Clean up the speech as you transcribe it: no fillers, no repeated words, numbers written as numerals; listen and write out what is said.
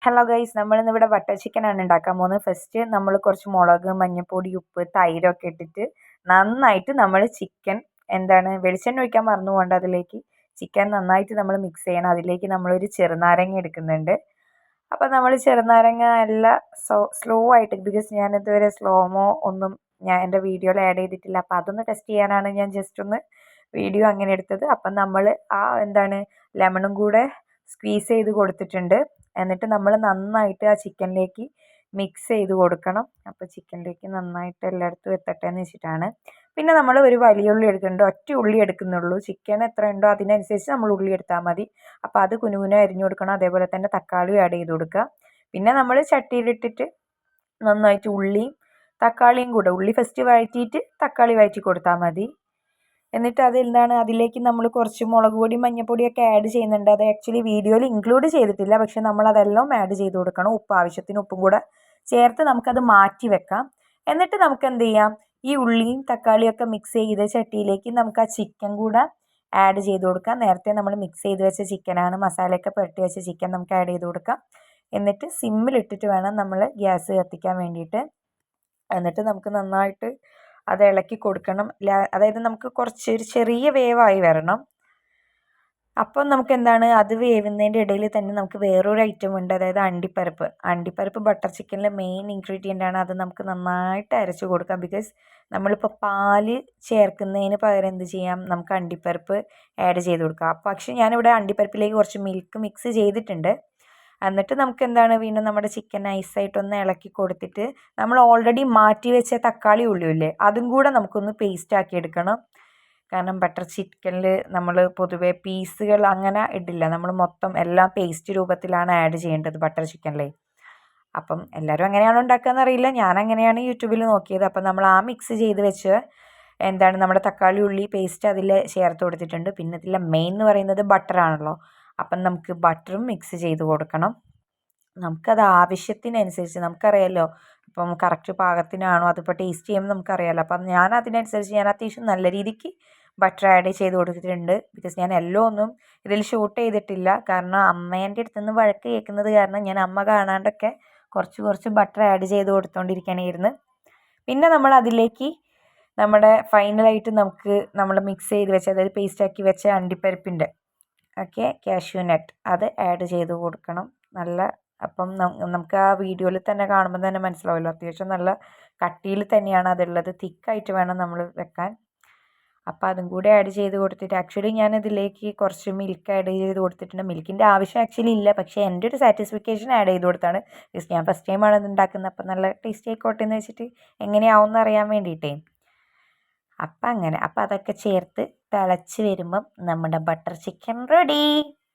Hello guys, നമ്മളിന്നിവിടെ butter ചിക്കനാണ് ഉണ്ടാക്കാൻ പോകുന്നത്. ഫസ്റ്റ് നമ്മൾ കുറച്ച് മുളക്, മഞ്ഞൾപ്പൊടി, ഉപ്പ്, തൈരൊക്കെ ഇട്ടിട്ട് നന്നായിട്ട് നമ്മൾ ചിക്കൻ വെളിച്ചെണ്ണ ഒഴിക്കാൻ മറന്നു പോകണ്ട. അതിലേക്ക് ചിക്കൻ നന്നായിട്ട് നമ്മൾ മിക്സ് ചെയ്യണം. അതിലേക്ക് നമ്മളൊരു ചെറുനാരങ്ങ എടുക്കുന്നുണ്ട്. അപ്പോൾ നമ്മൾ ചെറുനാരങ്ങ എല്ലാം സ്ലോ ആയിട്ട്, ബിക്കോസ് ഞാനിതുവരെ സ്ലോമോ ഒന്നും എൻ്റെ വീഡിയോയിൽ ആഡ് ചെയ്തിട്ടില്ല. അപ്പോൾ അതൊന്ന് ടെസ്റ്റ് ചെയ്യാനാണ് ഞാൻ ജസ്റ്റ് ഒന്ന് വീഡിയോ അങ്ങനെ എടുത്തത്. അപ്പം നമ്മൾ ലെമണും കൂടെ സ്ക്വീസ് ചെയ്ത് കൊടുത്തിട്ടുണ്ട്. എന്നിട്ട് നമ്മൾ നന്നായിട്ട് ആ ചിക്കനിലേക്ക് മിക്സ് ചെയ്ത് കൊടുക്കണം. അപ്പോൾ ചിക്കനിലേക്ക് നന്നായിട്ട് എല്ലായിടത്തും എത്തട്ടെ എന്ന് വെച്ചിട്ടാണ്. പിന്നെ നമ്മൾ ഒരു വലിയ ഉള്ളി എടുക്കുന്നുണ്ട്. ഒറ്റ ഉള്ളി എടുക്കുന്നുള്ളൂ. ചിക്കൻ എത്ര ഉണ്ടോ അതിനനുസരിച്ച് നമ്മൾ ഉള്ളി എടുത്താൽ മതി. അപ്പോൾ അത് കുനുകുന അരിഞ്ഞു കൊടുക്കണം. അതേപോലെ തന്നെ തക്കാളിയും ആഡ് ചെയ്ത് കൊടുക്കുക. പിന്നെ നമ്മൾ ചട്ടിയിലിട്ടിട്ട് നന്നായിട്ട് ഉള്ളിയും തക്കാളിയും കൂടെ, ഉള്ളി ഫസ്റ്റ് വഴറ്റിയിട്ട് തക്കാളി വഴറ്റി കൊടുത്താൽ മതി. എന്നിട്ട് അതിലേക്ക് നമ്മൾ കുറച്ച് മുളക് പൊടി, മഞ്ഞൾപ്പൊടിയൊക്കെ ആഡ് ചെയ്യുന്നുണ്ട്. അത് ആക്ച്വലി വീഡിയോയിൽ ഇൻക്ലൂഡ് ചെയ്തിട്ടില്ല, പക്ഷെ നമ്മളതെല്ലാം ആഡ് ചെയ്ത് കൊടുക്കണം. ആവശ്യത്തിന് ഉപ്പും കൂടെ ചേർത്ത് നമുക്കത് മാറ്റി വെക്കാം. എന്നിട്ട് നമുക്ക് എന്ത് ചെയ്യാം, ഈ ഉള്ളിയും തക്കാളിയൊക്കെ മിക്സ് ചെയ്ത ചട്ടിയിലേക്ക് നമുക്ക് ആ ചിക്കൻ കൂടെ ആഡ് ചെയ്ത് കൊടുക്കാം. നേരത്തെ നമ്മൾ മിക്സ് ചെയ്ത് വെച്ച ചിക്കനാണ്, മസാലയൊക്കെ പുരട്ടി വെച്ച ചിക്കൻ നമുക്ക് ആഡ് ചെയ്ത് കൊടുക്കാം. എന്നിട്ട് സിമ്മിലിട്ടിട്ട് വേണം നമ്മൾ ഗ്യാസ് കത്തിക്കാൻ വേണ്ടിയിട്ട്. എന്നിട്ട് നമുക്ക് നന്നായിട്ട് അത് ഇളക്കി കൊടുക്കണം. അതായത് നമുക്ക് ഒരു ചെറിയ വേവായി വരണം. അപ്പം നമുക്ക് അത് വേവുന്നതിൻ്റെ ഇടയിൽ തന്നെ നമുക്ക് വേറൊരു ഐറ്റം ഉണ്ട്, അതായത് അണ്ടിപ്പരിപ്പ് ബട്ടർ ചിക്കനിലെ മെയിൻ ഇൻഗ്രീഡിയൻ്റ് ആണ്. അത് നമുക്ക് നന്നായിട്ട് അരച്ച് കൊടുക്കാം. ബിക്കോസ് നമ്മളിപ്പോൾ പാല് ചേർക്കുന്നതിന് പകരം എന്ത് ചെയ്യാം, നമുക്ക് അണ്ടിപ്പരിപ്പ് ആഡ് ചെയ്ത് കൊടുക്കാം. പക്ഷേ ഞാനിവിടെ അണ്ടിപ്പരിപ്പിലേക്ക് കുറച്ച് മിൽക്ക് മിക്സ് ചെയ്തിട്ടുണ്ട്. എന്നിട്ട് നമുക്ക് വീണ്ടും നമ്മുടെ ചിക്കൻ നൈസായിട്ടൊന്ന് ഇളക്കി കൊടുത്തിട്ട് നമ്മൾ ഓൾറെഡി മാറ്റി വെച്ച തക്കാളി ഉള്ളിയില്ലേ, അതും കൂടെ നമുക്കൊന്ന് പേസ്റ്റ് ആക്കി എടുക്കണം. കാരണം ബട്ടർ ചിക്കനിൽ നമ്മൾ പൊതുവെ പീസുകൾ അങ്ങനെ ഇടില്ല, നമ്മൾ മൊത്തം എല്ലാം പേസ്റ്റ് രൂപത്തിലാണ് ആഡ് ചെയ്യേണ്ടത് ബട്ടർ ചിക്കനിൽ. അപ്പം എല്ലാവരും അങ്ങനെയാണോ ഉണ്ടാക്കുകയെന്ന് അറിയില്ല, ഞാൻ അങ്ങനെയാണ് യൂട്യൂബിൽ നോക്കിയത്. അപ്പം നമ്മൾ ആ മിക്സ് ചെയ്ത് വെച്ച് നമ്മുടെ തക്കാളി ഉള്ളി പേസ്റ്റ് അതിൽ ചേർത്ത് കൊടുത്തിട്ടുണ്ട്. പിന്നെ ഇതിലെ മെയിൻ എന്ന് പറയുന്നത് ബട്ടറാണല്ലോ. അപ്പം നമുക്ക് ബട്ടറും മിക്സ് ചെയ്ത് കൊടുക്കണം. നമുക്കത് ആവശ്യത്തിനനുസരിച്ച്, നമുക്കറിയാമല്ലോ ഇപ്പം കറക്റ്റ് പാകത്തിനാണോ, അതിപ്പോൾ ടേസ്റ്റ് ചെയ്യുമ്പോൾ നമുക്കറിയാമല്ലോ. അപ്പം ഞാൻ അത്യാവശ്യം നല്ല രീതിക്ക് ബട്ടർ ആഡ് ചെയ്ത് കൊടുത്തിട്ടുണ്ട്. ബിക്കോസ് ഞാൻ എല്ലാം ഒന്നും ഇതിൽ ഷൂട്ട് ചെയ്തിട്ടില്ല, കാരണം അമ്മേൻ്റെ അടുത്ത് നിന്ന് വഴക്ക് കേൾക്കുന്നത് കാരണം ഞാൻ അമ്മ കാണാണ്ടൊക്കെ കുറച്ച് ബട്ടർ ആഡ് ചെയ്ത് കൊടുത്തുകൊണ്ടിരിക്കുകയായിരുന്നു. പിന്നെ നമ്മൾ അതിലേക്ക് നമ്മുടെ ഫൈനലായിട്ട് നമ്മൾ മിക്സ് ചെയ്ത് വെച്ച, അതായത് പേസ്റ്റാക്കി വെച്ച അണ്ടിപ്പരിപ്പിൻ്റെ കാഷ്യൂ നട്ട് അത് ആഡ് ചെയ്ത് കൊടുക്കണം. അപ്പം നമുക്ക് ആ വീഡിയോയിൽ തന്നെ കാണുമ്പോൾ തന്നെ മനസ്സിലാവുമല്ലോ, അത്യാവശ്യം നല്ല കട്ടിയിൽ തന്നെയാണ് അതുള്ളത്. തിക്കായിട്ട് വേണം നമ്മൾ വെക്കാൻ. അപ്പോൾ അതും കൂടി ആഡ് ചെയ്ത് കൊടുത്തിട്ട്, ആക്ച്വലി ഞാനിതിലേക്ക് കുറച്ച് മിൽക്ക് ആഡ് ചെയ്ത് കൊടുത്തിട്ടുണ്ട്. മിൽക്കിൻ്റെ ആവശ്യം ആക്ച്വലി ഇല്ല, പക്ഷേ എൻ്റെ ഒരു സാറ്റിസ്ഫിക്കേഷൻ ആഡ് ചെയ്ത് കൊടുത്താണ്. ജസ്റ്റ് ഞാൻ ഫസ്റ്റ് ടൈമാണ് ഇത് ഉണ്ടാക്കുന്നത്, അപ്പം നല്ല ടേസ്റ്റ് ആയിക്കോട്ടെ എന്ന് വെച്ചിട്ട് എങ്ങനെയാവും അറിയാൻ വേണ്ടിയിട്ടേ. അപ്പം അതൊക്കെ ചേർത്ത് തിളച്ച് വരുമ്പം നമ്മുടെ ബട്ടർ ചിക്കൻ റെഡി.